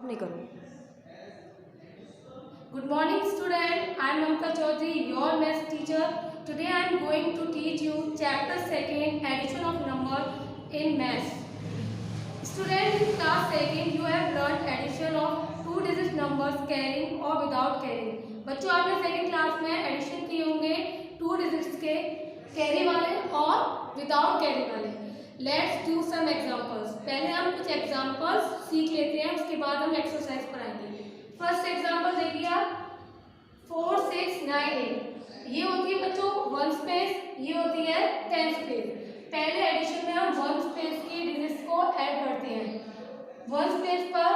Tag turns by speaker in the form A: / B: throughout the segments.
A: नहीं करो।
B: Good morning student, I am Mamta Chaudhary, your maths teacher. Today I am going to teach you chapter 2nd addition of number in maths. Student, in class 2nd you have learned addition of two digit numbers carrying or without carrying. बच्चों आपने second class में addition किए होंगे two digits के carry वाले और without carry वाले. Let's do some examples. पहले हम कुछ एग्जांपल्स सीख लेते हैं, उसके बाद हम एक्सरसाइज पर आएंगे. फर्स्ट एग्जांपल देखिए आप, 4 6 9 8. ये होती है बच्चों 1 स्पेस, ये होती है 10 स्पेस. पहले एडिशन में हम 1 स्पेस की डिजिट्स को ऐड करते हैं. 1 स्पेस पर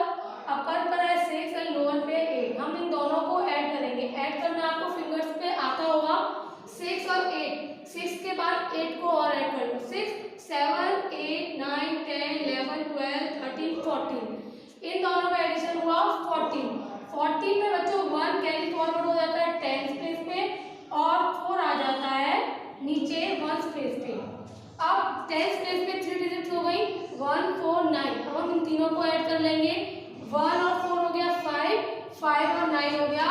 B: अपर पर है 6 और लोअर पे 8. हम इन दोनों को ऐड करेंगे. ऐड करना आपको फिंगर्स पे आता होगा. 6 और 8, 6 के बाद 8 को और ऐड कर लो. 6 7 8 9 10 11 12 13 14. इन दोनों का एडिशन हुआ 14. 14 में बच्चों 1 कैरी फॉरवर्ड हो जाता है 10 स्पेस पे और 4 आ जाता है नीचे 1 स्पेस पे. अब 10 स्पेस पे 3 डिजिट्स हो गई 1 4 9. अब हम इन तीनों को ऐड कर लेंगे. 1 और 4 हो गया 5, 5 और 9 हो गया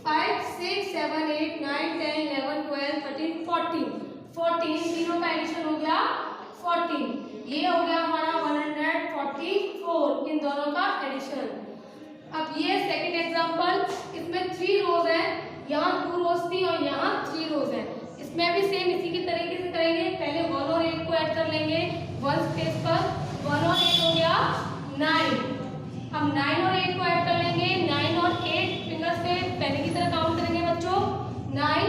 B: 5 6 7 8 9 10 11 12 13 14. 14 तीनों का एडिशन हो गया 14. ये हो गया हमारा 144 इन दोनों का एडिशन. अब ये सेकंड एग्जांपल, इसमें 3 रोज है, यहाँ 2 रोज थी और यहाँ 3 रोज है. इसमें भी सेम इसी के तरीके से करेंगे. पहले 1 और 8 को ऐड कर लेंगे 1 स्पेस पर. 1 और 8 हो गया 9. अब 9 और 8 को ऐड कर लेंगे. 9 और 8 फिंगर्स पे पहले की तरह काउंट करेंगे बच्चों. 9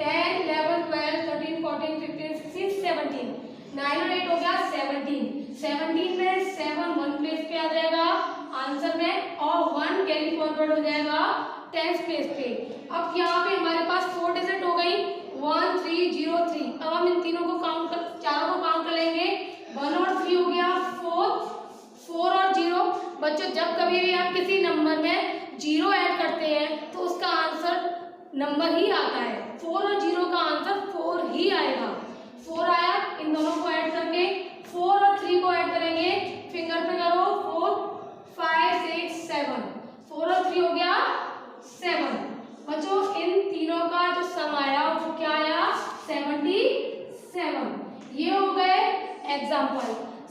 B: 10 11 12 13 14 15 16 17. 9 और 8 हो गया 17. 17 में 7 1 प्लेस पे आ जाएगा आंसर में और 1 कैरी फॉरवर्ड हो जाएगा 10 स्पेस पे. अब यहाँ पे हमारे पास 4 डिजिट हो गई 1 3 0 3. अब हम इन तीनों को काउंट कर, चारों को काउंट कर लेंगे. 1 और 3 हो गया 4, 4 और 0. बच्चों जब कभी भी आप किसी नंबर में 0 ऐड करते हैं तो उसका आंसर नंबर ही आता है. 4 और 0 का आंसर 4 ही आएगा. 4 आया, इन दोनों को ऐड करके 4 और 3 को ऐड करेंगे. फिंगर पे करो 4 5 6 7. 4 और 3 हो गया 7. बच्चों इन तीनों का जो सम आया वो क्या आया 77. ये हो गए एग्जाम्पल.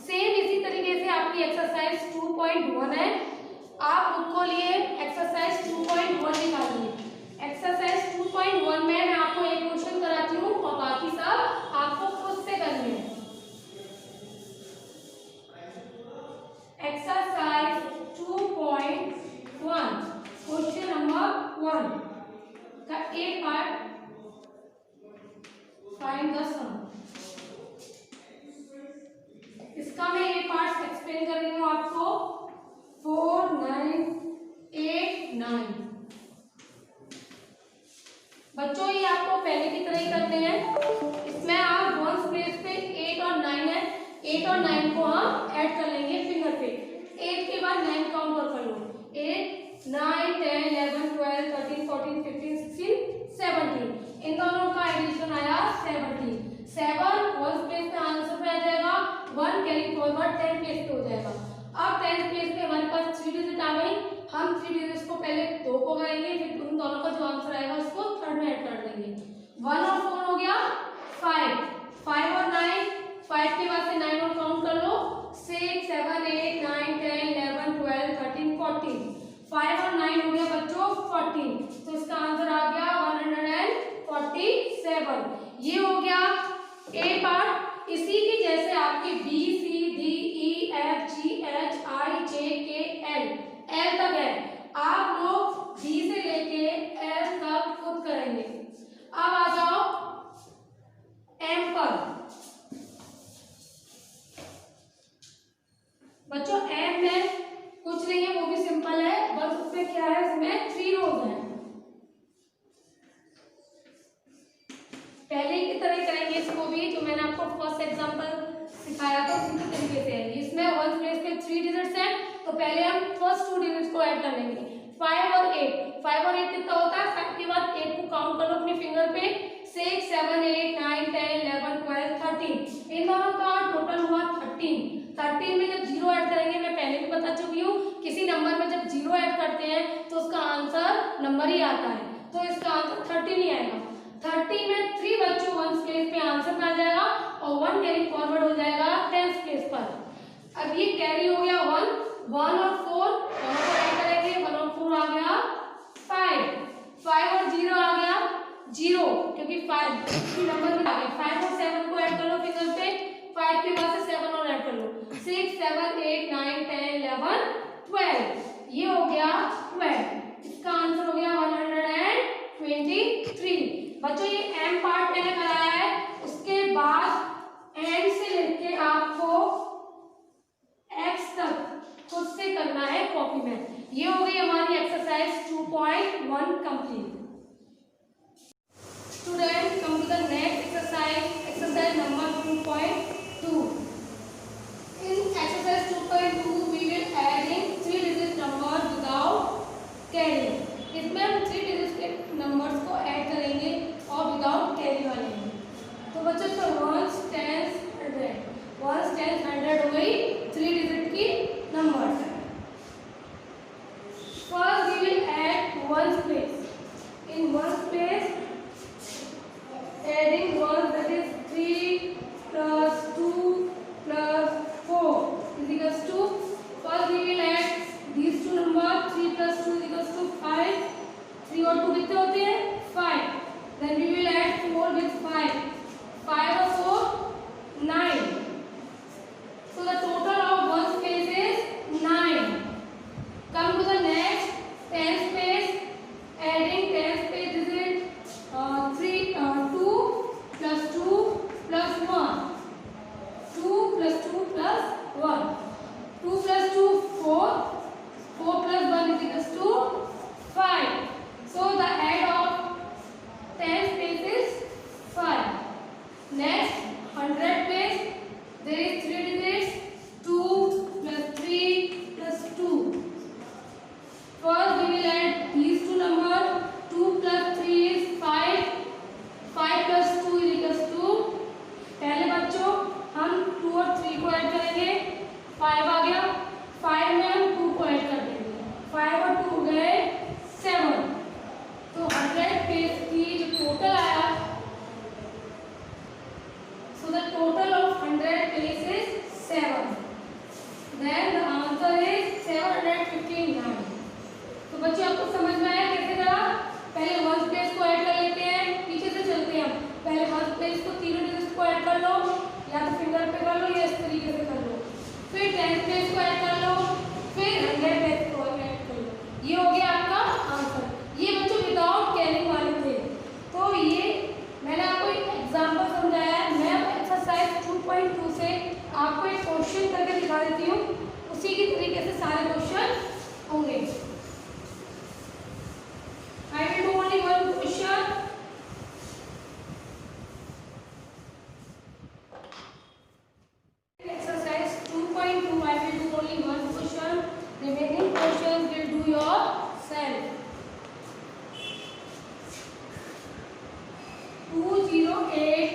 B: सेम इसी तरीके से आपकी एक्सरसाइज 2.1 है. आप उनको लिए एक्सरसाइज 2.1 निकालिए. एक्सरसाइज 2.1 में मैं आपको एक क्वेश्चन कराती हूँ और बाकी सब आपको खुद से करने हैं. एक्सरसाइज 2.1 क्वेश्चन नंबर 1 का एक पार्ट, फाइंड द सम. इसका मैं एक पार्ट एक्सप्लेन कर रही हूँ आपको. 4 9 8 9. बच्चों ये आपको पहले की तरह ही करते हैं. इसमें आप 1 स्पेस पे 8 और 9 है. 8 और 9 को हम ऐड कर लेंगे फिंगर पे. 8 के बाद 9 काउंट कर लो. 8 9 10 11 12 13 14 15 16 17. इन दोनों का एडिशन आया 70. 7 1 स्पेस पे आंसर पे आ जाएगा. 1 कैरी फॉरवर्ड 10 प्लेस पे हो जाएगा. अब 10 प्लेस पे हमारे पास 3 डिजिट आ गई. हम 3 डिजिट्स को पहले 2 को करेंगे, फिर उन दोनों का जो आंसर आएगा उसको थर्ड में ऐड कर देंगे. 1 और 4 हो गया 5. 5 और 9, 5 के बाद से 9 और काउंट कर लो. 6 7 8 9 10 11 12 13 14. 5 और 9 हो गया बच्चों 14. तो इसका आंसर आ गया 147. ये हो गया ए पार्ट. इसी की जैसे आपकी B C D E F G H I J K L तक है. आप लोग बी से लेके एल तक खुद करेंगे. अब आ जाओ एम पर. बच्चों एम में कुछ नहीं है, वो भी सिंपल है. बस उसमें क्या है, इसमें 3 रोज है. पहले की तरह करेंगे इसको भी, जो मैंने आपको फर्स्ट एग्जांपल सिखाया था उसी तरीके से है. इसमें 1 प्लेस पे 3 डिजिट्स हैं, तो पहले हम फर्स्ट 2 डिजिट्स को ऐड कर लेंगे. 5 और 8. 5 और 8 कितना होता है, 5 के बाद 8 को काउंट कर लो अपने फिंगर पे. 6 7 8 9 10 11 12 13. इन दोनों का टोटल हुआ 13. 13 में जब 0 ऐड करेंगे, मैं पहले भी बता हैं तो उसका आंसर नंबर ही आता है, तो इसका आंसर 30 नहीं आएगा। 30 में 3 बच्चों 1 प्लेस पे आंसर में आ जाएगा और 1 कैरी फॉरवर्ड हो जाएगा 10 प्लेस पर। अब ये कैरी हो गया 1 और 4 दोनों को ऐड करेंगे, 1 और 4 आ गया 5 और 0 आ गया 0 क्योंकि 5 नंबर में आ गया। 5 और 7 को ऐड कर लो फिगर पे, 5 के बाद से 7 और ऐड कर लो, 6 7 8 9 10 11 12, ये हो गया 12। इसका आंसर हो गया 123। बच्चों ये एम पार्ट मैंने कराया है, उसके बाद एंड से लेके आपको एक्स तक खुद से करना है कॉपी में। ये हो गई हमारी exercise 2.1 complete. Student come to the next exercise number 2.2। In exercise 2.2 we will add in 3 digit numbers without carrying। इसमें हम 3 digits के नंबर्स को ऐड करेंगे और विदाउट कैरी वाले। तो बच्चों तो 1 10 100 1 10 100 हो गई 3 डिजिट की numbers. First we will add 1 place. In 1 place adding 1 that is 3 plus 2 plus 4 is equals to, first we will add these two numbers 3 plus 2 is equals to 5, 3 और 2 कितने होते हैं 5, then we will add 4 with 5, 5 और 4 9, so the total of 1 space is 9. Come to the next 10 space, adding 10 space is it 2 plus 2 plus 1, 2 plus 2 plus 1, 2 plus 2 4, 4 plus 1 is equals to 5. So the add of 10 space is 5. Next 100 place, there is 3 digits 2 plus 3 plus 2. First we will add these two numbers, 2 plus 3 is 5, 5 plus 2 is equals to, पहले बच्चों हम 2 और 3 को add करेंगे, 5 आ गया, 5 में हम 2 को ऐड कर देंगे, 5 और 2 हो गए 7। तो 100 पेज की जो टोटल आया, so the total of 100 page is 7, then the answer is 759। तो बच्चों आपको समझ में आया कैसे करा? पहले 1 प्लेस को ऐड कर लेते हैं, पीछे से चलते हैं हम। पहले 1 प्लेस को तीनों डिजिट्स को ऐड कर लो, या तो फिंगर पे कर लो या इस तरीके से कर लो, फिर 10 प्लेस को ऐड कर लो, फिर 100 प्लेस को ऐड कर लो, ये हो गया आपका आंसर। ये बच्चों विदाउट कैरिंग वाले थे। तो ये मैंने आपको एक एग्जाम्पल समझाया है। मैं एक्सरसाइज 2.2 से आपको एक क्वेश्चन करके दिखा देती हूँ, उसी की तरीके से सारे क्वेश्चन होंगे। I will do only one question. Exercise 2.2 I will do only one question. Remaining questions will do yourself. 208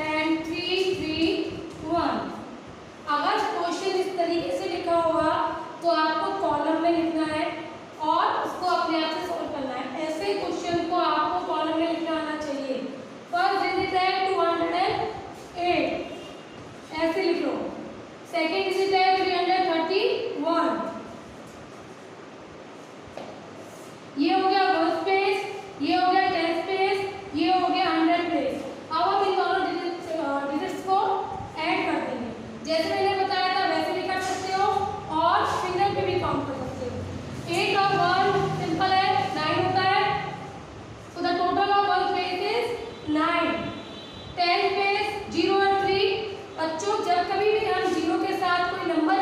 B: and 331। अगर क्वेश्चन इस तरीके से लिखा हुआ तो आपको कॉलम में लिखना है और उसको अपने आप से सॉल्व करना है। ऐसे क्वेश्चन को आपको कॉलम में लिखना आना चाहिए। फर्स्ट डिजिट है 208, ऐसे लिख लो। सेकेंड डिजिट है 331, ये हो गया 1 स्पेस, ये हो गया 10 स्पेस, ये हो गया 100 प्लेस। अब हम इन दोनों डिजिट्स को ऐड कर देंगे। जैसे मैंने बताया था वैसे भी कर सकते हो और फिंगर पे भी काउंट कर सकते हो। 8 और 1 सिंपल है, 9 होता है। So the total of 1 space is 9. 10 space 0 और 3। बच्चों जब कभी भी हम 0 के साथ कोई number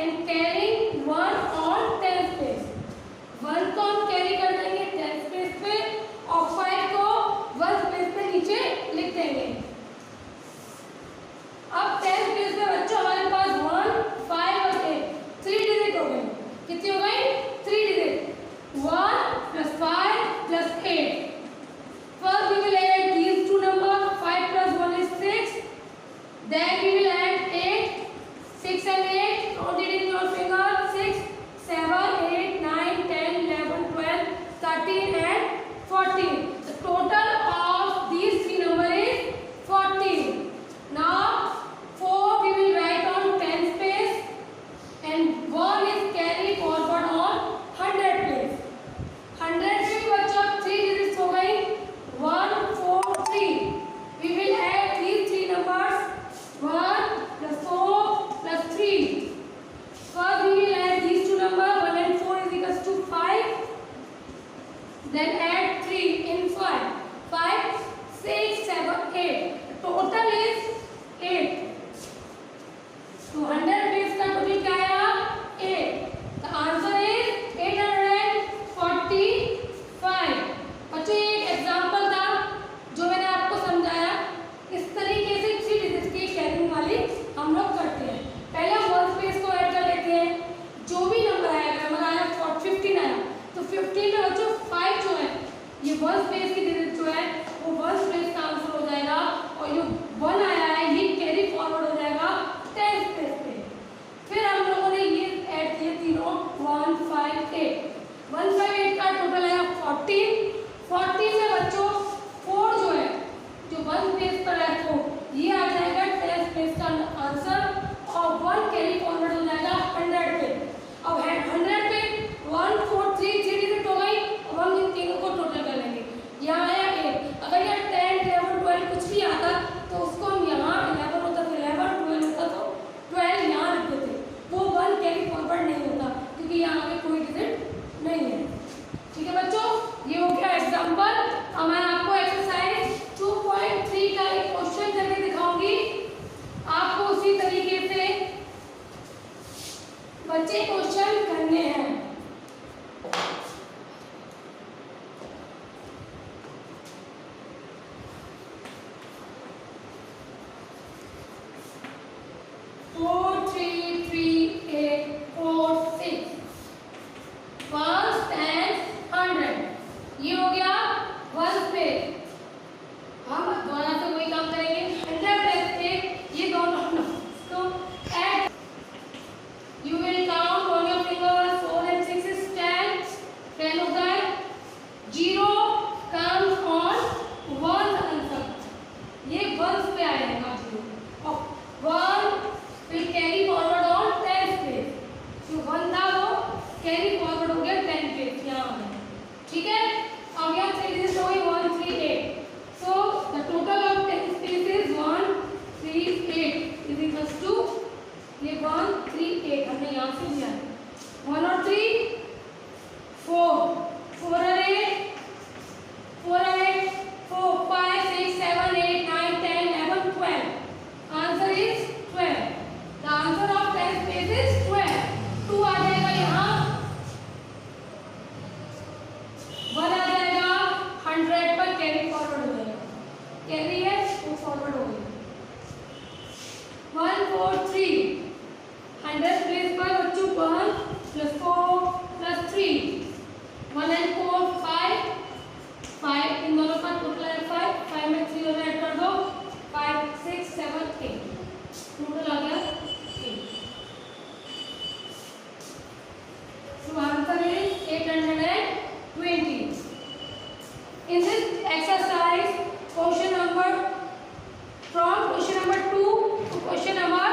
B: and carrying 1 on 10th place. 1 को हम कैरी कर देंगे 10th place पे और 5 को 1st place पे नीचे लिख देंगे। अब 10th place पे बच्चों हमारे पास 1, 5 और 8 3 डिजिट हो गए। कितनी हो गई? 3 digit. 1 plus 5 plus 8. First we will add these two numbers. 5 plus 1 is 6. Then we will add 8. 6 and 8. Count it in your finger. 6, 7, 8, 9, 10, 11, 12, 13 and 14. The total of these three numbers is 14. Now 4 we will write on 10th place and 1 is carry forward on 100 place. 100 से बच्चों 3 digits हो गई। 1, 4, 3. We will add these three numbers. 1 plus 4 plus 3. First we will add these two numbers. 1 and 4 is equals to 5. Then add 3 in 5. 5, 6, 7, 8. The total is 8. So 100 base का total क्या आया? 8. The answer is 845. बच्चों ये एक example था जो मैंने आपको समझाया। इस तरीके से 3 डिजिट की कैरिंग वाली हम लोग करते हैं। पहले हम 1st place को ऐड कर लेते हैं। जो भी नंबर आएगा, नंबर आया 15 आया तो 15 में बच्चों 5 जो है ये 1st place की डिजिट जो है वो 1st place का आंसर हो जाएगा और ये 1 आया है ये कैरी फॉरवर्ड हो जाएगा 10th place पे। फिर हम लोगों ने ये ऐड किए तीनों 1, 5, 8। 1, 5, 8 का टोटल आया 14। 14 में बच्चों 4 जो है जो 1st place पर है 4 ये आ जाएगा 10th place का आंसर और 1 कैरी फॉरवर्ड हो जाएगा 100 पे। अब 100 पे 1, 4, 3 डिजिट हो गई। अब हम इन तीनों को टोटल कर लेंगे। यहाँ आया 8। अगर यहाँ 10, 11, 12 कुछ भी आता तो उसको हम यहाँ 11 होता तो 11, 12 होता तो 12 यहाँ लिखते थे। वो 1 कैरी फॉरवर्ड नहीं होता क्योंकि यहाँ पे कोई डिजिट नहीं है। ठीक है बच्चों, ये हो गया एग्जाम्पल। अब मैं आपको एक्सरसाइज 2.3 का एक क्वेश्चन करके दिखाऊंगी। आपको उसी तरीके से बच्चे क्वेश्चन करने हैं। ये हो गया 1st पे। हम दोनों से वही काम करेंगे। 100 प्लस 8 ये दोनों तो add you will count on your fingers. 4 and 6 is 10। 10 होता है 0 comes on 1 आंसर। ये 1st पे आएगा 0 और 1 will carry forward on 10th place। जो 1 था वो कैरी फॉरवर्ड हो गया 10 place यहाँ आ गया। ठीक है, अब यहाँ 3 डिजिट हो गई 1, 3, 8। So the total of 10 spaces 1, 3, 8 is equals to ये 1, 3, 8 हमने यहाँ से लिया है 1 और 3 4, 4 और 8 4 और 8 4, 5, 6, 7, 8, 9, 10, 11, 12. Answer is 12. The answer of 10 spaces is 12. 2 आ जाएगा यहाँ 1 आ जाएगा 100 पर कैरी फॉरवर्ड हो जाएगा। कैरी है वो फॉरवर्ड हो गई 1, 4, 3। 100 प्लेस पर बच्चों 1 plus 4 plus 3 1 and 4 5 5 इन दोनों का टोटल है 5। 5 में 3 और ऐड कर दो 5, 6, 7, 8 टोटल आ गया 8। So answer is 820. In this exercise, question number 2 to question number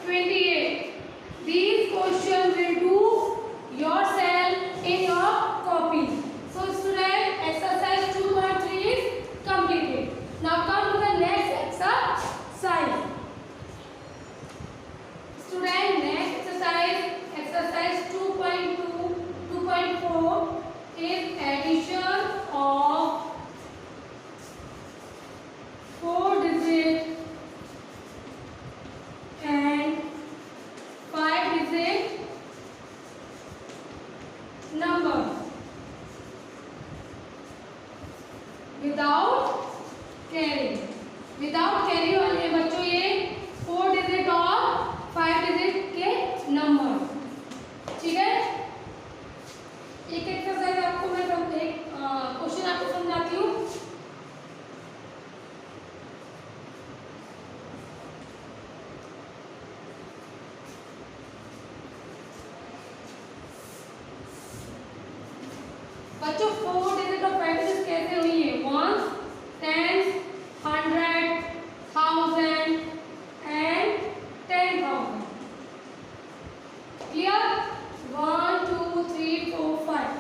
B: 28. These questions will do yourself in your copy. So student, exercise 2.3 is completed. Now come to the next exercise. Student, next exercise 2.2, 2.4 is addition of 4 digit and 5 digit बच्चों 4 digit और 5 digit कैसे हुई है? Ones, tens, 100, 1000 and 10,000। Clear? 1 2 3 4 5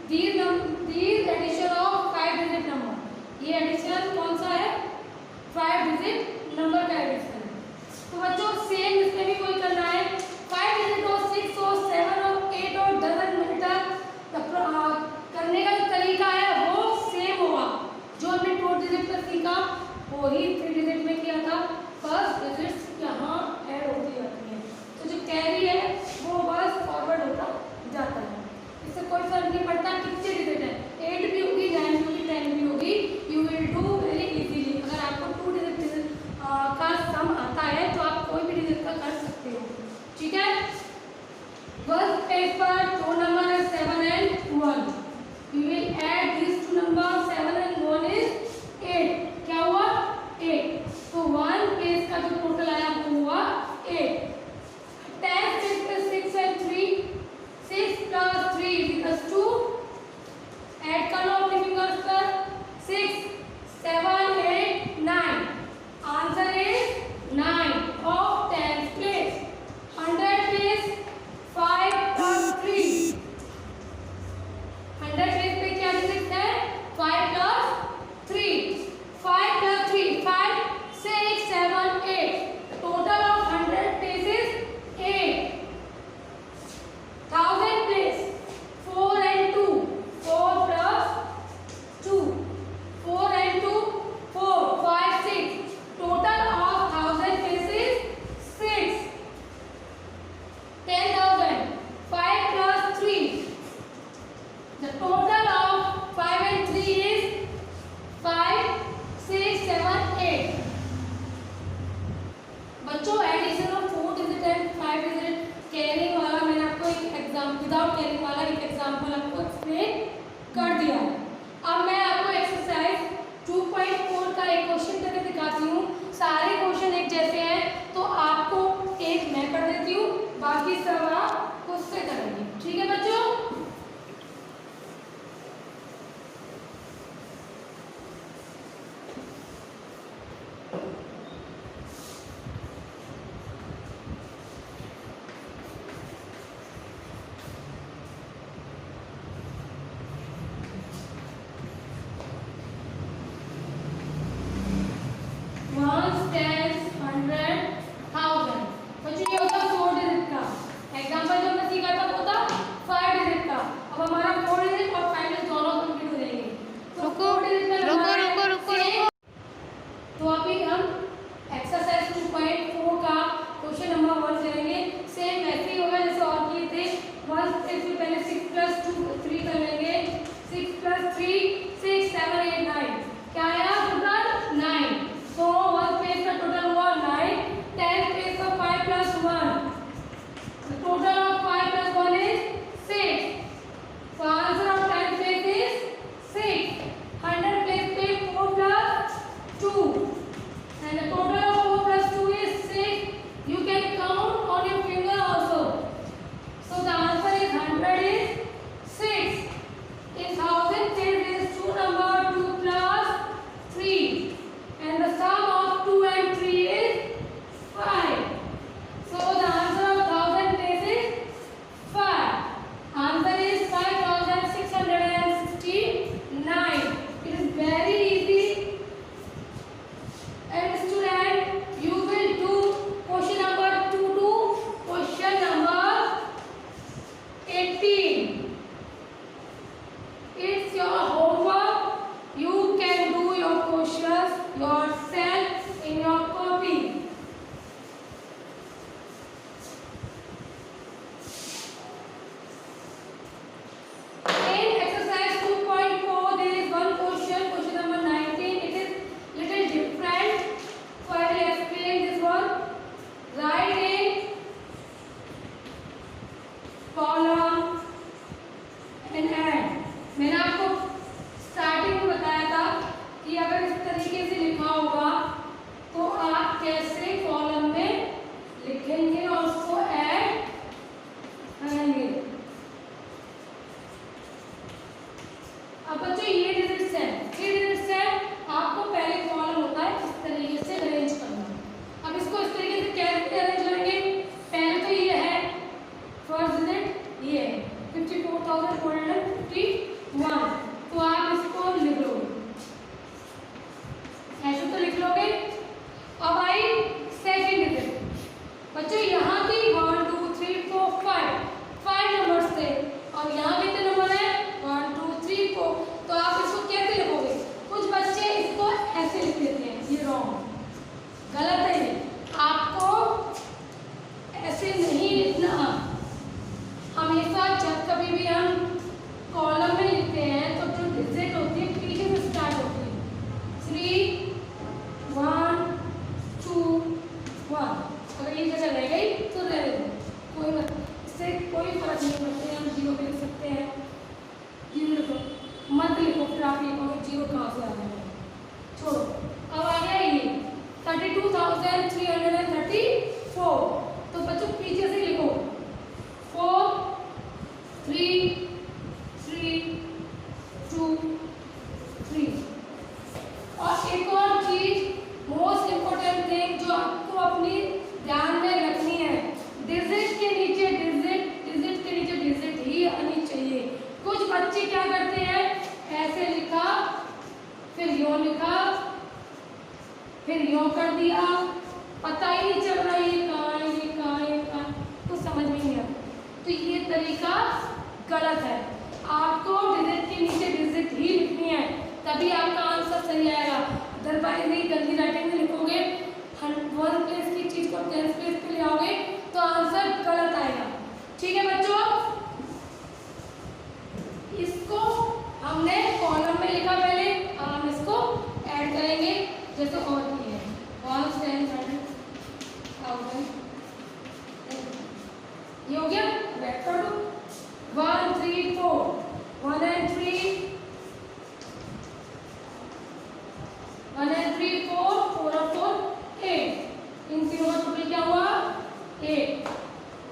B: these addition of 5 digit number. ये addition कौन सा है? 5 digit number का एडिशन है। तो बच्चों सेम इसमें भी कोई करना है, 5 डिजिट हो, 6 हो, 7 हो, 8 हो, डजंट मैटर। करने का जो तरीका है वो सेम होगा। जो हमने 2 डिजिट पर सीखा वो ही 3 डिजिट में किया था, बस डिजिट्स यहाँ ऐड होती जाती हैं। तो जो कैरी है वो बस फॉरवर्ड होता जाता है, इससे कोई फर्क नहीं पड़ता कितने डिजिट है, 8 भी होगी, 9 भी होगी, 10 भी होगी, you will do very easily. अगर आपको 2 डिजिट का सम आता है तो आप कोई भी डिजिट का कर सकते हो, ठीक है। फर्स्ट पेज पर 2 नंबर है 7 and 1। We will add these two numbers 7 and 1 is 8। क्या हुआ? 8। तो 1 पेज का जो टोटल आया वो हुआ 8। 10 पेज पे 6 and 3, 6 plus 3 equals 2। ऐड कर लो अपने फिंगर्स पर, 6 7 8 9। Answer is 9 of 10 place। 100 is 5 plus 3। 100 page पे क्या डिजिट है? 5 plus 3। 5 plus 3 5 6 7 8। Total of 100 places 8। 1000 place 4 and 2, 4 plus 2, 4 and 2 4 5 6। Total of 1000 places 6। 10,000 5 plus 3। The total of 5 and 3 is 5 6 7 8। बच्चों addition of 4 digit and 5 digit carrying वाला मैंने आपको एक exam, without carrying वाला एक एग्जांपल आपको एक्सप्लेन कर दिया। अब मैं आपको एक्सरसाइज 2.4 का एक क्वेश्चन करके दिखाती हूँ। सारे क्वेश्चन एक जैसे हैं तो आपको एक मैं कर देती हूँ, बाकी सब आप खुद से करेंगे, ठीक है बच्चों। ये 54,451। तो आप इसको लिख लो, ऐसे तो लिख लोगे। अब आई सेकेंड डिजिट। बच्चों यहाँ की 1 2 3 4 5 नंबर्स थे और यहाँ कितने नंबर है 1 2 3 4। तो आप इसको कैसे लिखोगे? कुछ बच्चे इसको ऐसे लिख देते हैं, ये रॉन्ग, गलत है ये। आपको ऐसे नहीं लिखना। हमेशा जब कभी भी हम कॉलम में लिखते हैं तो जो डिजिट होती है पीछे से स्टार्ट होती है, 3 1 2 1। अगर ये जगह रह गई तो रहने दो, कोई मत, इससे कोई फर्क नहीं पड़ता है। हम जीरो भी लिख सकते हैं, जीरो लिखो, मत लिखो, फिर आप लिखोगे जीरो कहाँ से आ गया, छोड़ो। अब आ गया ये 32,334। तो बच्चों पीछे से लिखो 4 3 3 2 3। और एक और चीज, मोस्ट इम्पोर्टेंट थिंग जो आपको अपनी ध्यान में रखनी है, डिजिट के नीचे डिजिट, डिजिट के नीचे डिजिट ही आनी चाहिए। कुछ बच्चे क्या करते हैं, ऐसे लिखा, फिर यूं लिखा, फिर यूं कर दिया, पता ही नहीं चल रहा ये कहाँ है, ये कहाँ है, ये कहाँ, तो समझ में नहीं आता। तो ये तरीका गलत है। आपको डिजिट के नीचे डिजिट ही लिखनी है, तभी आपका आंसर सही आएगा। अदरवाइज नहीं, गंदी राइटिंग में लिखोगे, 1 प्लेस की चीज को 10 प्लेस पे ले आओगे तो आंसर गलत आएगा। ठीक है बच्चों, इसको हमने कॉलम में लिखा पहले, अब हम इसको ऐड करेंगे जैसे और किए हैं 1 10 100 1000। ये हो गया, बैक कर दो 1 3 4 1 and 3 1 and 3 4 4 और 4 8। इन तीनों का टोटल क्या हुआ 8।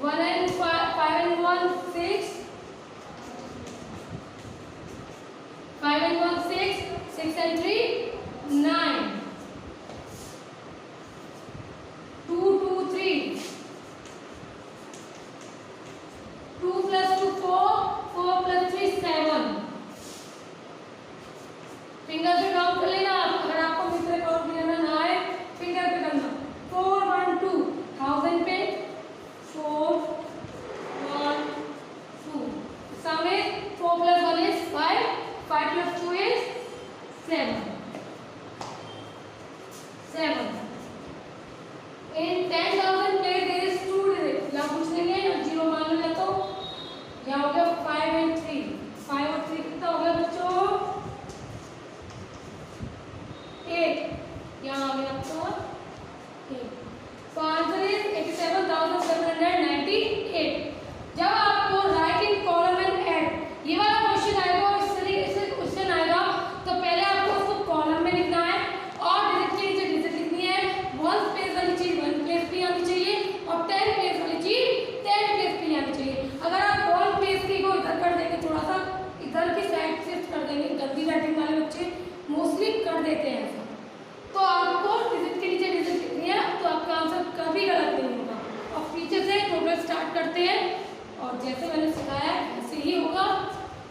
B: 1 and 5 and 1 6 5 and 1 6 6 and 3 9 2 2 3 2 plus 2 4 4 plus 3 7। Finger पे काउंट कर लेना, अगर आपको मित्र काउंट करना ना आए फिंगर पे करना। 4 1 2 1000 पे 4 1 2। समेत 4 plus 1 is 5 5 plus 2 is 7 7। In 10,000 place there is 2 digits, या पूछ लेंगे या जीरो मान लो, या तो क्या हो गया 5 and 3 5 और 3 कितना हो गया बच्चों 8। यहाँ आ गया आपका 8। तो आंसर इज 87,798। जब आपको right in column and add ये वाला क्वेश्चन आएगा और इस तरीके से क्वेश्चन आएगा, तो पहले आपको उसको कॉलम में लिखना है और डिजिट के नीचे डिजिट लिखनी है। 1 प्लेस वाली चीज 1 प्लेस पे आनी चाहिए और 10 प्लेस वाली चीज 10 प्लेस पे आनी चाहिए। अगर आप 1 प्लेस की को इधर कर देंगे, थोड़ा सा इधर की साइड शिफ्ट कर देंगे, गंदी राइटिंग वाले बच्चे मोस्टली कर देते हैं ऐसा, तो आपको डिजिट के नीचे डिजिट लिखनी है, तो आपका आंसर कभी गलत नहीं होगा। और पीछे से टोटल स्टार्ट करते हैं और जैसे मैंने सिखाया ऐसे ही होगा।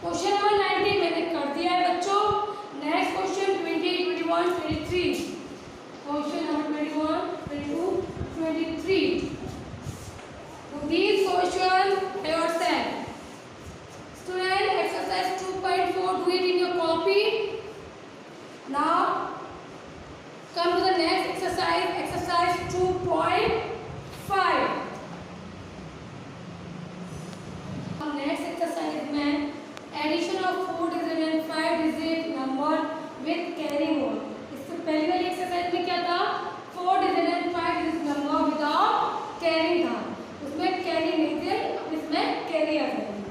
B: क्वेश्चन नंबर 19 मैंने कर दिया है बच्चों। Next question 20 21 23। Question number 21 22 23। So these questions are yourself. Student, exercise 2.4, do it in your copy. Now come to the next exercise, exercise 2.5. Next exercise में addition of 4 digit and 5 digit number with carry mode. इससे पहले वाली exercise में क्या था 4 digit and 5 digit number without carry था, उसमें carry नहीं थे, अब इसमें कैरी आ जाएगी।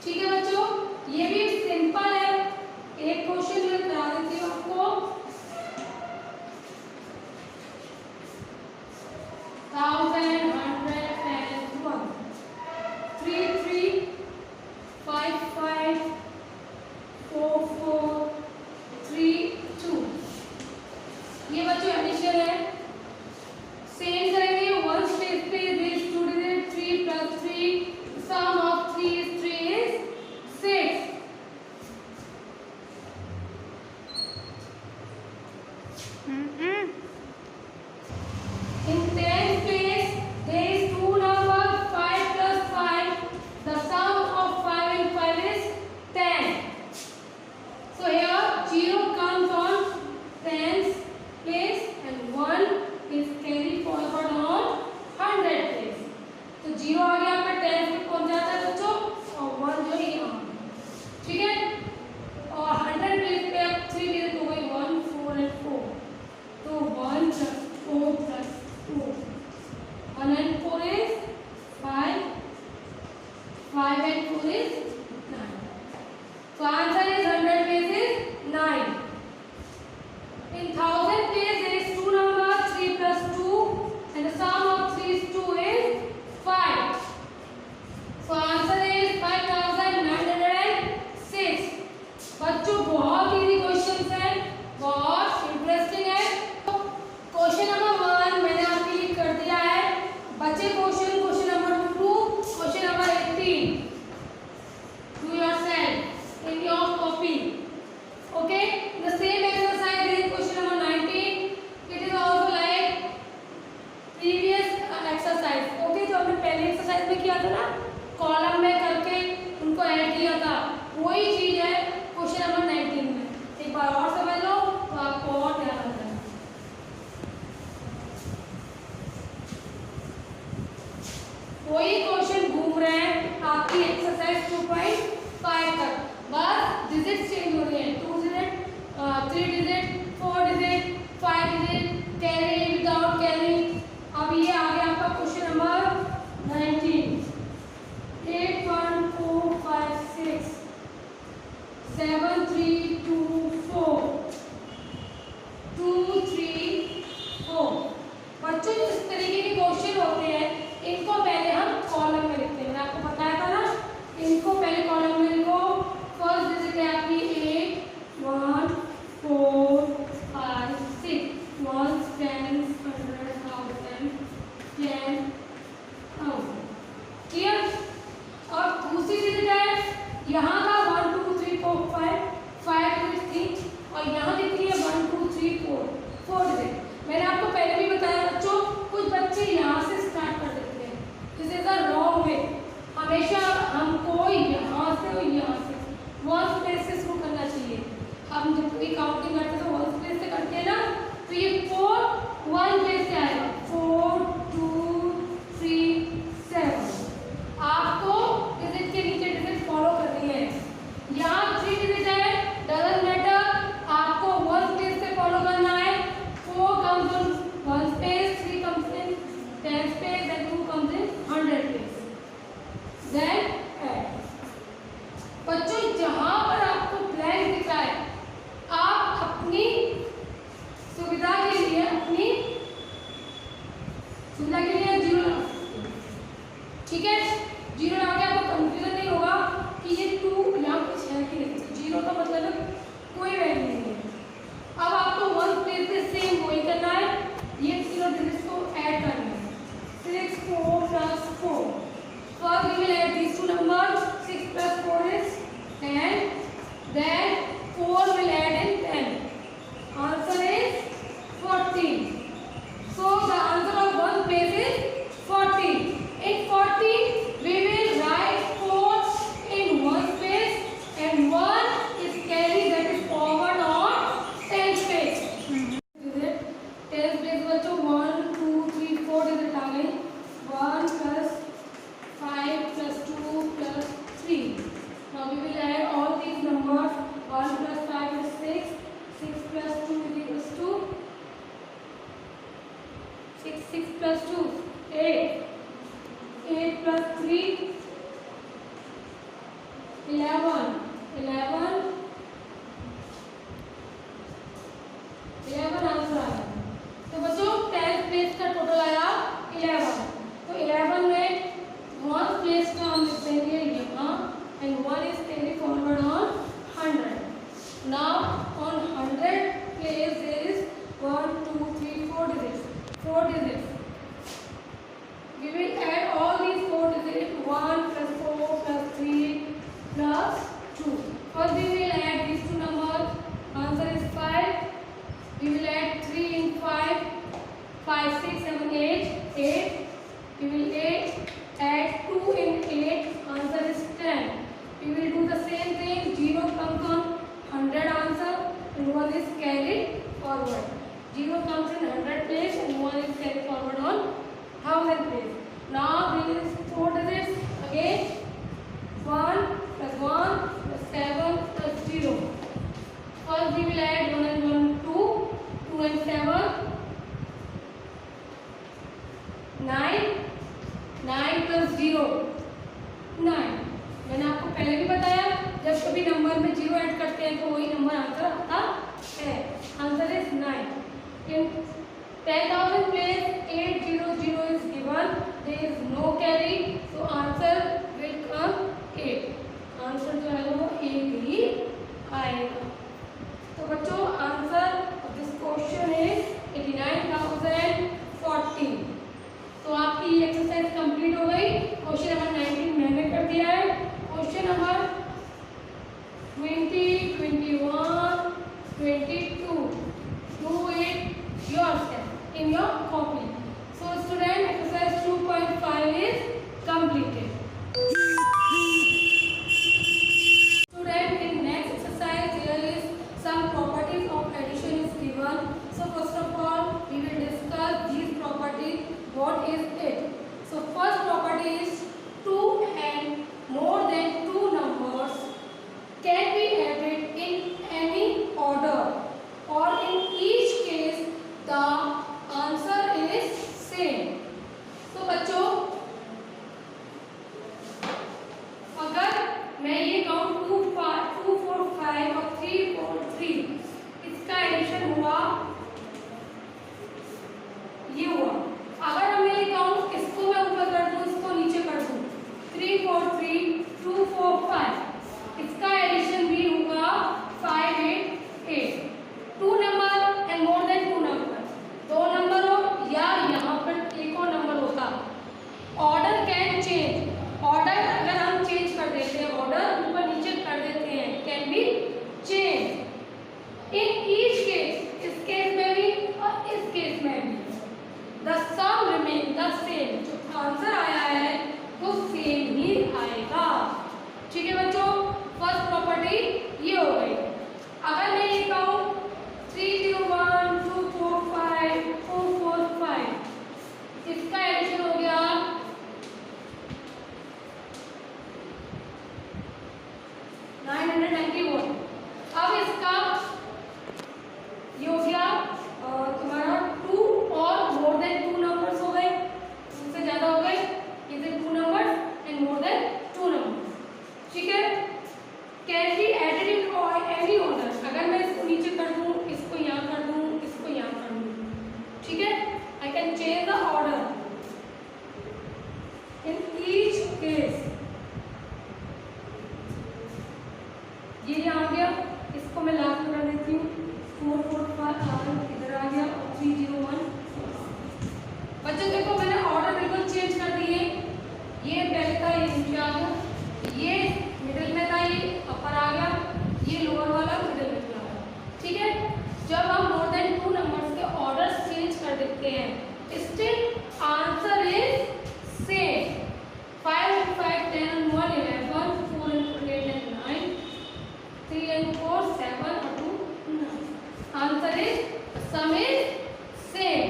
B: ठीक है बच्चों, ये भी सिंपल है। एक क्वेश्चन मैं करा देती हूँ आपको। 1000 100 and 1 3 3 5 5 4 4 3 2। ये बच्चों एडिशन है। 5 and 4 is 9. So answer is 100 place is 9. In 1000 place there is 2 numbers, 3 plus 2, and the sum of 3 is 2 is 5. So answer is 5906. बच्चों बहुत इजी क्वेश्चन है, बहुत इंटरेस्टिंग है। क्वेश्चन नंबर 1 मैंने आपके लिए कर दिया है। बचे question number 2, question number 18 do yourself in your copy. Okay, the same exercise is question number 19. It is also like previous exercise. Okay, जो हमने पहले एक्सरसाइज में किया था ना, कॉलम में करके उनको ऐड किया था, वही चीज है क्वेश्चन नंबर 19 में। एक बार और समझ लो तो आपको और ध्यान आ जाएगा। वही क्वेश्चन घूम रहे हैं आपकी एक्सरसाइज 2.5 तक, बस डिजिट चेंज हो रही है। 2 digit, 3 digit, 4 digit, 5 digit, carry without carry. अब ये आ गया आपका क्वेश्चन नंबर 19। 8 1 4 5 6 7 3 2 4 2 3 4। बच्चों जो इस तरीके के क्वेश्चन होते हैं इनको पहले हम कॉलम में लिखते हैं। मैंने आपको बताया था ना, इनको पहले कॉलम में लिखो। फर्स्ट डिजिट है आपकी 8 1 4 5 6 1 10 100 1000 10,000। क्लियर? अब दूसरी डिजिट है यहाँ का 1 2 3 4 5 डिजिट थी, और यहाँ कितनी है 1 2 3 4 डिजिट। मैंने आपको पहले भी बताया बच्चों, कुछ बच्चे यहाँ से स्टार्ट कर देते हैं, this is the wrong way. हमेशा हमको यहाँ से और यहाँ से वन प्लेस से शुरू करना चाहिए। हम जब भी काउंटिंग करते हैं तो वन प्लेस से करते हैं ना, तो ये 4 वन प्लेस से आएगा। 4 2 3 7। आपको डिजिट के नीचे डिजिट फॉलो करनी है। यहाँ 3 डिजिट है, डजंट मैटर, आपको वन प्लेस से फॉलो करना है। 4 comes in 1 space, 3 comes in 10 space, and 2 comes in 100 space. Then add. बच्चों जहाँ पर आपको ब्लैंक दिख रहा है, आप अपनी सुविधा के लिए जीरो लगा सकते हैं। ठीक है, जीरो लगा के आपको कंफ्यूजन नहीं होगा कि ये 2 यहाँ कुछ है कि नहीं। जीरो का मतलब कोई वैल्यू नहीं है। अब आपको वन प्लेस पे सेम वही करना है, ये तीनों डिजिट्स को ऐड करना है। 6 4 plus 4। First we will add these two numbers, 6 plus 4 is 10, हैं तो वही नंबर आंसर आता है। Answer is 9। In 10,000 place 800 is given, there is no carry, so answer will come 8। Answer जो है वो 8 ही आएगा। तो बच्चों answer of this question is 89,040। तो आपकी ये एक्सरसाइज कंप्लीट हो गई। क्वेश्चन नंबर 19 मैंने कर दिया है। Question number 20, 21, 22, do it yourself in your copy. So student, exercise 2.5 is completed. Student, in next exercise there is some properties of addition is given. So first of all we will discuss these properties. What is it? So first property is 2 and more than 2 numbers can be added in any order, or in each case the answer is same. So बच्चों अगर मैं ये कहूँ 2, 4, 5 और 3, 4, 3 इसका addition हुआ, ये हुआ। अगर मैं ये कहूँ इसको मैं ऊपर कर दूँ, इसको नीचे कर दूँ, 3, 4, 3, 2, 4, 5 इसका एडिशन भी होगा 5, 8, 8। 2 number and more than 2 number, 2 number हो या यहाँ पर एक और नंबर होता। ऑर्डर कैन चेंज, ऑर्डर अगर हम चेंज कर देते हैं, ऑर्डर ऊपर नीचे कर देते हैं, can be change in each case, इस केस में भी और इस केस में भी the sum remain the same. जो आंसर आया है वो सेम ही आएगा। ठीक है बच्चों, फर्स्ट प्रॉपर्टी ये हो गई। अगर मैं ये कहूँ 3, 0, 1, 2, 4, 5, 4, 4, 5 इसका एडिशन हो गया 991। अब इसका ये हो गया तुम्हारा 2 और मोर देन 2 नंबर्स हो गए, उससे ज़्यादा हो गए, ये 2 numbers and more than 2 numbers. ठीक है, can be added in any order. अगर मैं इसको नीचे कर दूँ, इसको यहाँ कर दूँ, इसको यहाँ कर दूँ, ठीक है, I can change the order in each case. ये यहाँ आ गया, इसको मैं लास्ट में कर देती हूँ, 4, 4, 5 इधर आ गया, 3, 0, 1। बच्चों देखो मैंने ऑर्डर बिल्कुल चेंज कर दिए। ये पहले था, ये नीचे आ गया, ये मिडिल में था, ये अपर आ गया, ये लोअर वाला मिडिल में चला गया। ठीक है, जब हम मोर देन 2 नंबर्स के ऑर्डर चेंज कर देते हैं, still answer is same. 5, 5, 10, 1, 11, 4, 8, 9, 3 and 4, 7 और 2, 9। Answer is some is same.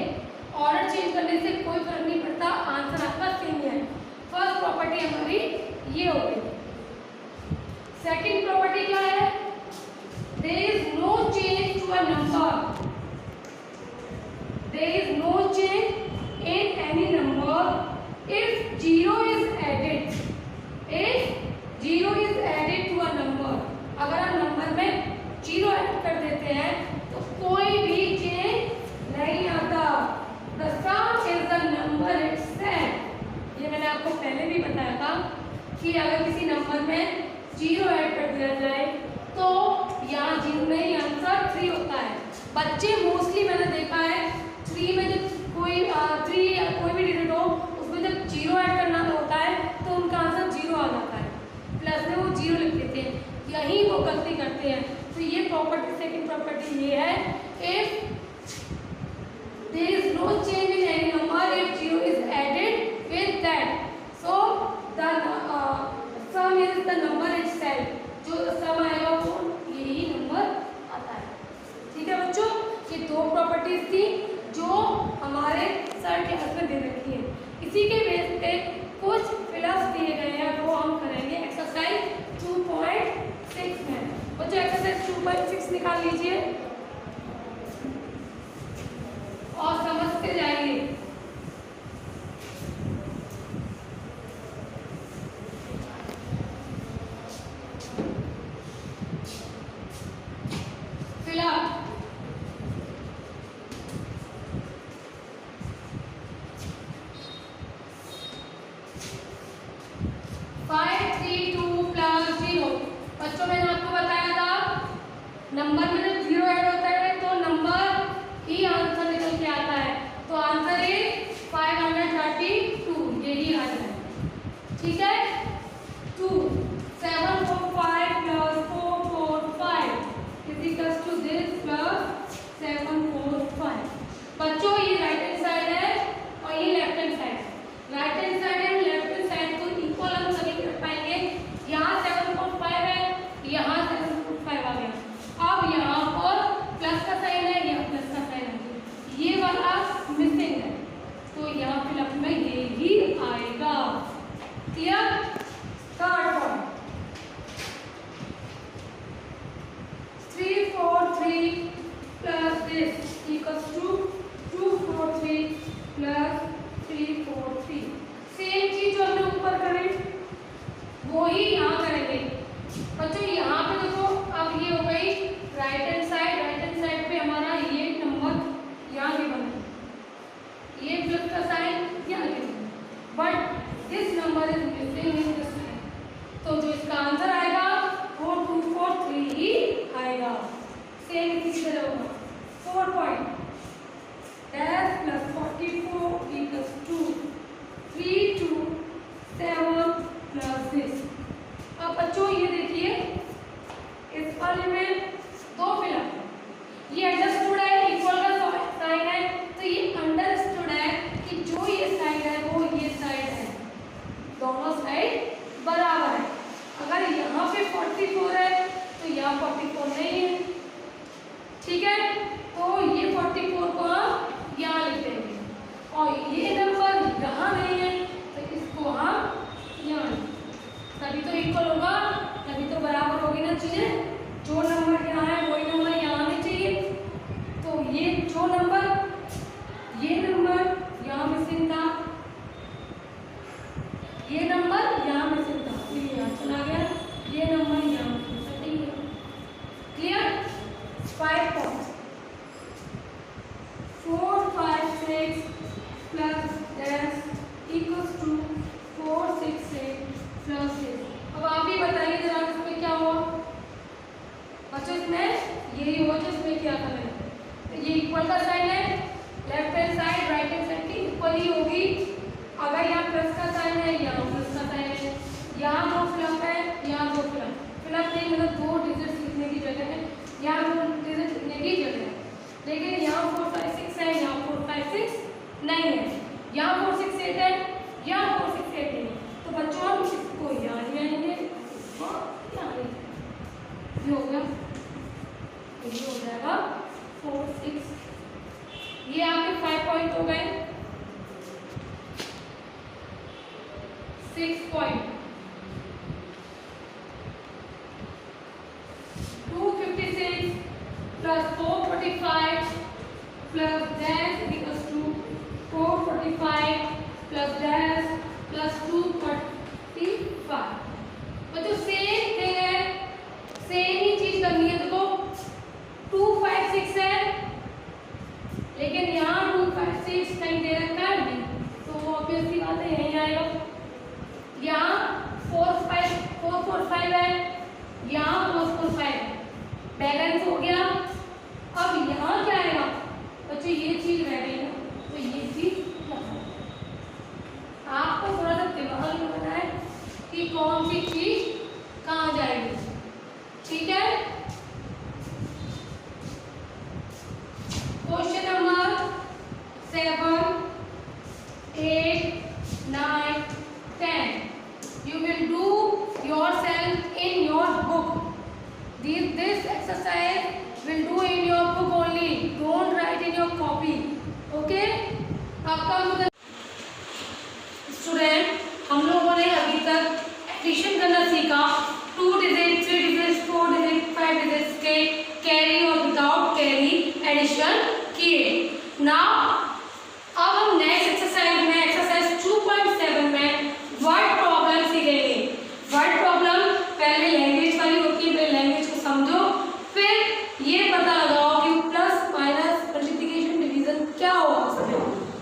B: Order change करने से कोई फर्क नहीं पड़ता, आंसर आपका सेम है। फर्स्ट प्रॉपर्टी हमारी ये हो गई। सेकंड प्रॉपर्टी क्या है? There is no change to a number, there is no change in any number if 0 is added, if 0 is added to a number. अगर हम नंबर में 0 ऐड कर देते हैं तो कोई भी चेंज नहीं आता। The some is the number itself. ये मैंने आपको पहले भी बताया था कि अगर किसी नंबर में 0 ऐड कर दिया जाए तो यहाँ 0 में ही आंसर 3 होता है। बच्चे मोस्टली मैंने देखा है 3 में जब कोई 3 या कोई भी डिजिट हो उसमें जब 0 ऐड करना होता है तो उनका आंसर 0 आ जाता है, प्लस में वो 0 लिख देते हैं, यही वो गलती करते हैं। तो ये प्रॉपर्टी, सेकंड प्रॉपर्टी ये है, if there is no change in any number if 0 is added with that, so the sum is the number itself। जो सम आएगा वो यही नंबर आता है। ठीक है बच्चों, ये 2 प्रॉपर्टीज थी जो हमारे सर क्लास में दे रखी है। इसी के बेस पे कुछ फिलअप्स दिए गए हैं वो हम करेंगे एक्सरसाइज 2.6 में। बच्चों एक्सरसाइज 2.6 निकाल लीजिए और समझते जाइए। नंबर में जब 0 ऐड होता है तो नंबर ही आंसर निकल के आता है। तो आंसर इज 532, यही आ जाए। ठीक है, 2 7 4 5 plus 4 4 5 is equal to this plus 7 4 5। बच्चों ये राइट हैंड साइड है और ये लेफ्ट हैंड साइड है। Right hand side and left hand side को इक्वल हम सभी कर पाएंगे। यहाँ 7.5 है, यहाँ 7.5 आ गया। अब यहाँ पर प्लस का साइन है, यहाँ प्लस का साइन है, ये वाला मिसिंग है, तो यहाँ फिलअप में ये ही आएगा। Clear? Third point 343 plus this equals to 243 plus 343। Same चीज जो हमने ऊपर करी वो ही यहाँ करेंगे। बच्चों यहाँ पे देखो, अब ये हो गई right hand side. Right hand side पे हमारा ये नंबर यहाँ भी बना, ये प्लस का साइन यहाँ भी, but this number is missing in this side, तो जो इसका आंसर आएगा वो 243 ही आएगा। सेम इसी तरह होगा। 4 point dash plus 44 equals to 327 plus this. अब बच्चों ये देखिए, इस वाले में दो फिलअप, ये अंडरस्टूड है, इक्वल का साइन है, तो ये अंडरस्टूड है कि जो ये साइड है वो ये साइड है, दोनों साइड बराबर है। अगर यहाँ पे 44 है तो यहाँ 44 नहीं है। ठीक है, तो ये 44 को हम यहाँ लिख देंगे और ये नंबर यहाँ नहीं है तो इसको हम यहाँ, तभी तो इक्वल होगा, तभी तो बराबर होगी ना चीजें। जो नंबर यहाँ है वही नंबर यहाँ आने चाहिए। तो ये जो नंबर, ये नंबर यहाँ मिसिंग था, ये नंबर यहाँ मिसिंग था, ये यहाँ चला गया, ये नंबर यहाँ मिसिंग था। ठीक है, clear? 5 points 4 5 6 plus dash equals to 4 6 8 plus 6। अब आप ही बताइए जरा इसमें क्या हुआ। बच्चों इसमें यही हुआ जो इसमें क्या था मैंने, तो ये इक्वल का साइन है, left hand side right hand side की इक्वल ही होगी। अगर यहाँ प्लस का साइन है, यहाँ प्लस का साइन है, यहाँ दो फिलअप है, यहाँ दो फिलअप, फिलअप नहीं मतलब 2 डिजिट लिखने की जगह है, यहाँ 2 डिजिट लिखने की जगह है, लेकिन यहाँ 4 5 6 है, यहाँ 4 5 6 नहीं है, यहाँ 4 6 8 है, यहाँ 4 6 8 नहीं है। तो बच्चों हम इसको यहाँ ले आएंगे और यहाँ ले, ये हो गया, ये हो जाएगा 4 6, ये आपके 5 पॉइंट हो गए। 6 point 256 plus 445 plus dash equals to 445 plus dash plus 245। बच्चों सेम थिंग है, सेम ही चीज करनी है। देखो 2 5 6 है, लेकिन यहाँ 2 5 6 कहीं दे रखा है नहीं, तो ऑब्वियसली बात है यहीं आएगा। यहाँ 4 4 5 है, यहाँ 4 4 5 है, बैलेंस हो गया। अब यहाँ क्या आएगा बच्चों, ये चीज रह गई ना, तो ये चीज आपको थोड़ा सा दिमाग लगाना है कि कौन सी चीज कहाँ जाएगी। ठीक है, question number 7 8 9 10 you will do yourself in your book. This exercise will do in your book only, don't write in your copy. Okay, आपका मतलब स्टूडेंट, हम लोगों ने अभी तक एडिशन करना सीखा। 2 डिजिट 3 डिजिट 4 डिजिट 5 डिजिट के कैरी और विदाउट कैरी एडिशन किए। नाउ अब हम नेक्स्ट एक्सरसाइज में एक्सरसाइज 2.7 में वर्ड प्रॉब्लम सीखेंगे। वर्ड प्रॉब्लम पहले लैंग्वेज वाली होती है, पहले लैंग्वेज को समझो, फिर ये पता लगाओ कि प्लस माइनस मल्टीप्लिकेशन डिवीजन क्या होगा।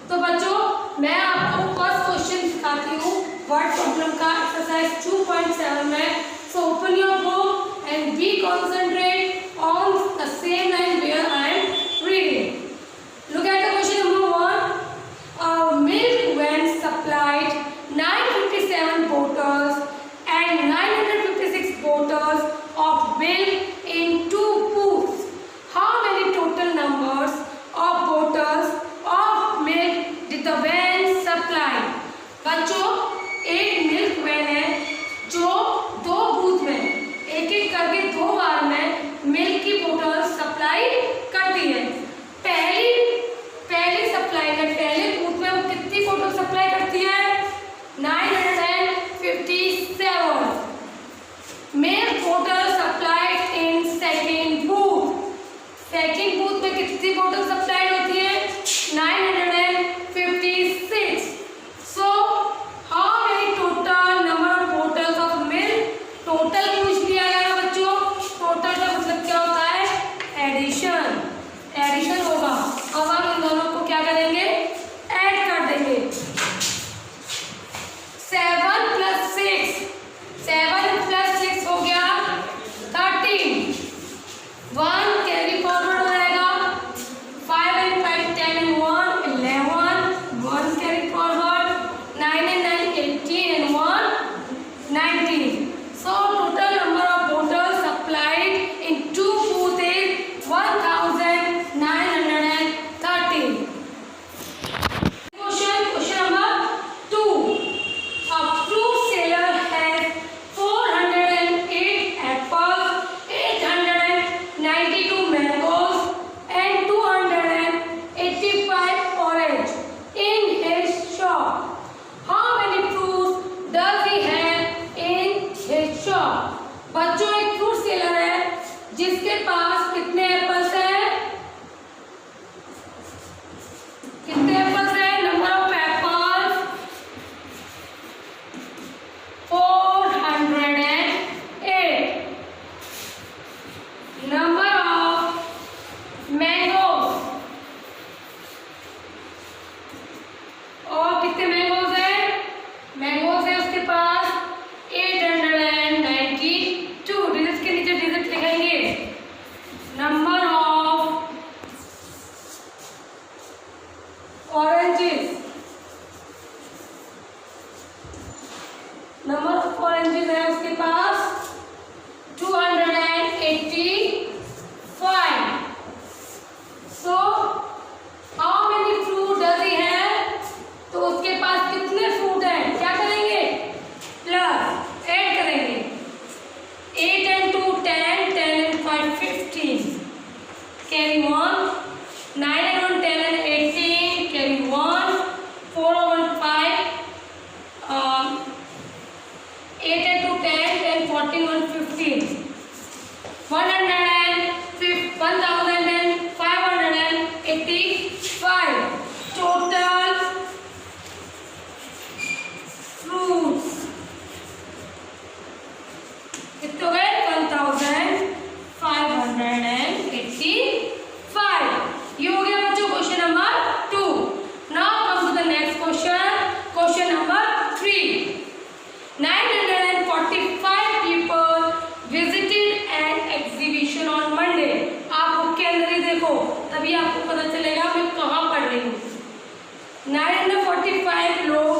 B: तो बच्चों मैं आपको फर्स्ट क्वेश्चन सिखाती हूँ वर्ड प्रॉब्लम का एक्सरसाइज 2.7 में। So open your book and be concentrate on बोतल सप्लाई होती है 956. So how many total number of bottles of milk, total पूछ लिया गया ना बच्चों, टोटल का मतलब क्या होता है, एडिशन, एडिशन होगा। अब हम इन दोनों को क्या करेंगे, ऐड कर देंगे। 7 + 6, 7 + 6 हो गया 13, 1 कैरी फॉरवर्ड हो जाएगा, 5 and 5 10 and 1 11, 1 carry forward, 9 and 9 18 and 1 19. So total number of bottles supplied in 2 booths is 1913. Question number 2. A fruit seller has 408 apples, 892 mangoes and 285 orange in his shop. How many fruits does he have in his shop? बच्चों एक fruit seller है जिसके पास कितने apples हैं, कितने apples हैं, number of apples 408, number of mangoes, और कितने मैंगोज हैं, मैंगोज है उसके पास 892, डिजिट के नीचे डिजिट लिखेंगे। Number of oranges, number of oranges है उसके पास 285. सो how many fruit does he have, तो उसके पास कितने फ्रूट हैं, क्या करेंगे, प्लस ऐड करेंगे, 8 and 2 10, 10 and 5 15, carry 1, 9 and 1 10 and 18, carry 1, 4 and 1 5, 8 and 2 10, 10 14 1 15, 1585 total fruits कितने हो गए, 1585. ये हो गया बच्चों question number 2. Now come to the next question, question number 3. 945 people visited an exhibition on Monday. आप बुक के अंदर ही देखो तभी आपको पता चलेगा मैं कहाँ पढ़ रही हूँ. 945 लोग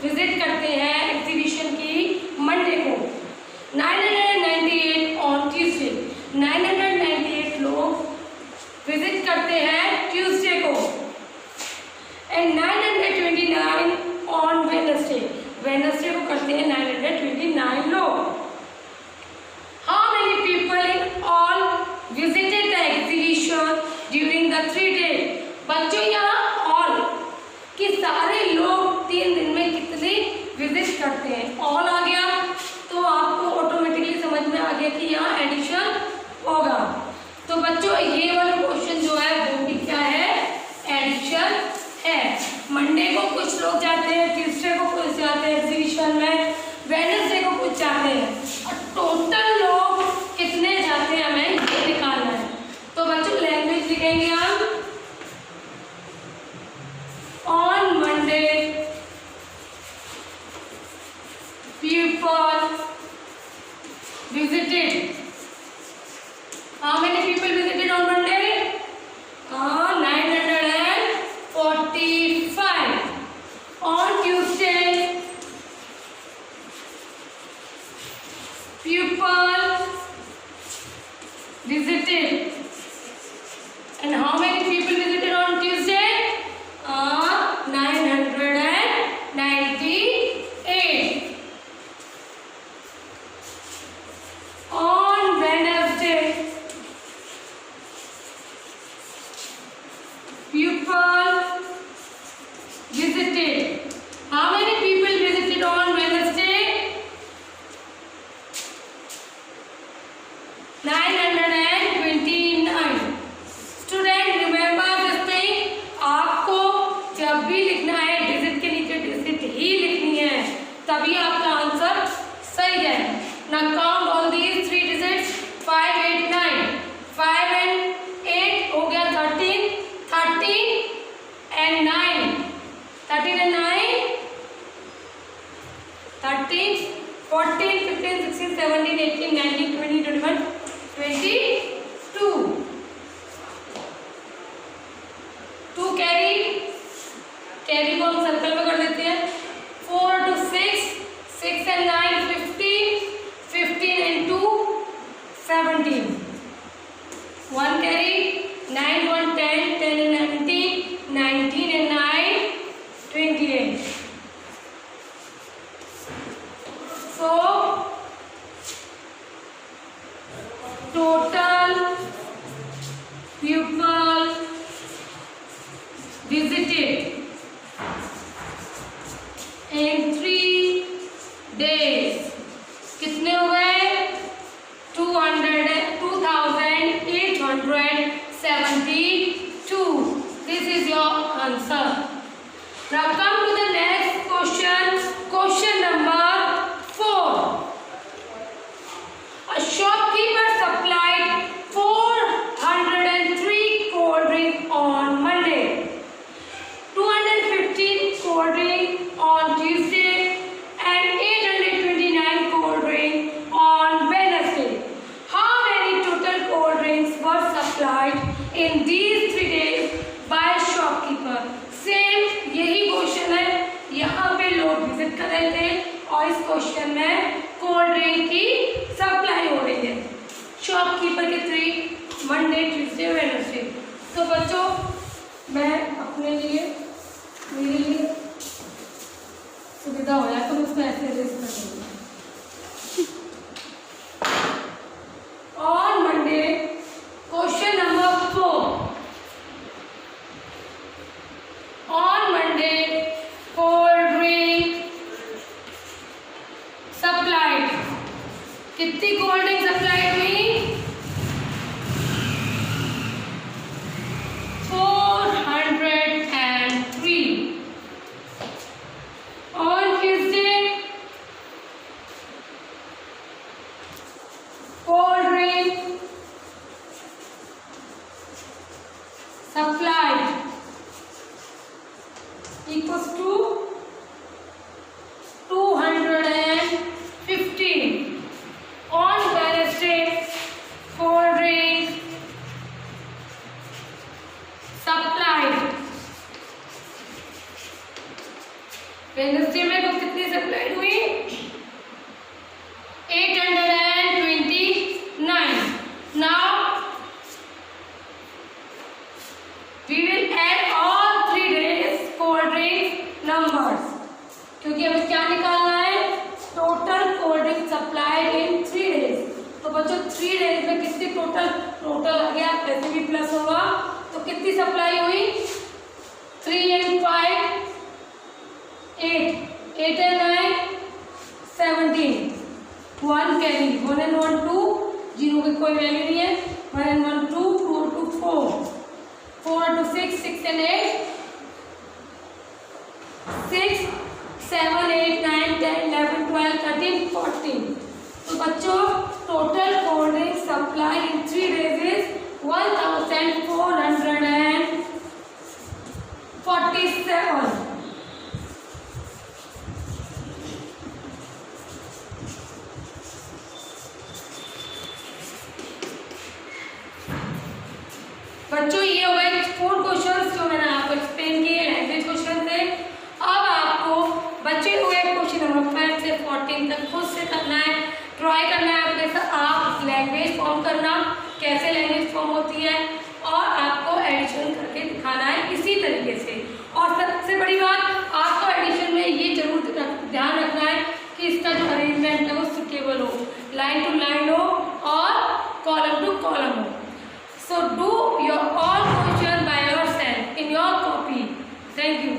B: विजिट करते हैं एग्जीबिशन की मंडे को, 998 ऑन ट्यूसडे, 998 लोग विजिट करते हैं ट्यूसडे को, एंड 929 ऑन वेडनेसडे, वेडनेसडे को करते हैं 929 लोग. How many people in all visited the exhibition during the 3 days? बच्चों यहाँ all कि सारे लोग 3 दिन में कितने विजिट करते हैं, ऑल आ गया तो आपको ऑटोमेटिकली समझ में आ गया कि यहाँ एडिशन होगा. तो बच्चों ये वाला क्वेश्चन जो है वो भी क्या है, एडिशन है. मंडे को कुछ लोग जाते हैं, ट्यूसडे को कुछ जाते हैं एग्जीबिशन में, वेडनेसडे को कुछ जाते हैं, और टोटल लोग कितने जाते हैं हमें ये निकालना है. तो बच्चों लैंग्वेज लिखेंगे हम, on Monday people visited. How many people visited on Monday? 945. On Tuesday, people visited. And how many people visited on Tuesday? 998. On Wednesday, people visited. How many people visited on Wednesday? 929. Student, remember 16, 17, 18, 19, 20, 21, 22. 2 carry को हम circle में कर देते हैं। 4 to 6, 6 and 9, 15, 15 and 2, 17. 1 carry, 9, 1, 10, 10 and 19, 19 and 9, 28. So total pupil visited in 3 days कितने हो गए? 2,872. This is your answer. Now come to the next question. Question number 4. A shopkeeper supplied 403 cold drink on Monday, 215 cold drink on Tuesday, and 829 cold drink on Wednesday. How many total cold drinks were supplied in these 3 days by shopkeeper? Same यही question है, यहाँ पे लोग visit कर रहे थे और इस क्वेश्चन में कोल्ड ड्रिंक की सप्लाई हो रही है शॉपकीपर के 3 मंडे, ट्यूसडे, वेडनेसडे। तो बच्चों मैं अपने लिए मेरे लिए सुविधा हो जाए तो मैं उसको ऐसे रेस कर दूँगी। On Monday, question number 4. On Monday, cold drink supplied. कितनी कोल्ड ड्रिंक सप्लाई हुई? 403. On Tuesday, cold drink supplied equals to 215. On Wednesday, cold drink supplied. Wednesday में को कितनी सप्लाई हुई? 829. Now we will add all 3 days cold drink numbers क्योंकि हमें क्या निकालना है? टोटल कोल्ड ड्रिंक सप्लाइड इन 3 days। तो बच्चों 3 days में कितनी टोटल आ गया, वैसे भी प्लस होगा तो कितनी सप्लाई हुई? 3 and 5, 8, 8 and 9, 17. 1 कैरी, 1 and 1, 2, 0 की कोई वैल्यू नहीं है। 1 and 1, 2, 2 to 4, 4 to 6, 6 and 8, 6, 7, 8, 9, 10, 11, 12, 13, 14. तो बच्चों total cold drink supply in 3 days is 1447. बच्चों ये हो गए 4 क्वेश्चंस जो मैंने आपको एक्सप्लेन किए, लैंग्वेज क्वेश्चन थे। अब आपको बचे हुए क्वेश्चन नंबर 5 से 14 तक खुद से करना है, ट्राई करना है अपने साथ। आप लैंग्वेज फॉर्म करना, कैसे लैंग्वेज फॉर्म होती है, और आपको एडिशन करके दिखाना है इसी तरीके से। और सबसे बड़ी बात, आपको एडिशन में ये जरूर ध्यान रखना है कि इसका जो अरेंजमेंट है वो सुटेबल हो, लाइन टू लाइन हो और कॉलम टू कॉलम हो। So do your all question by yourself in your copy. Thank you.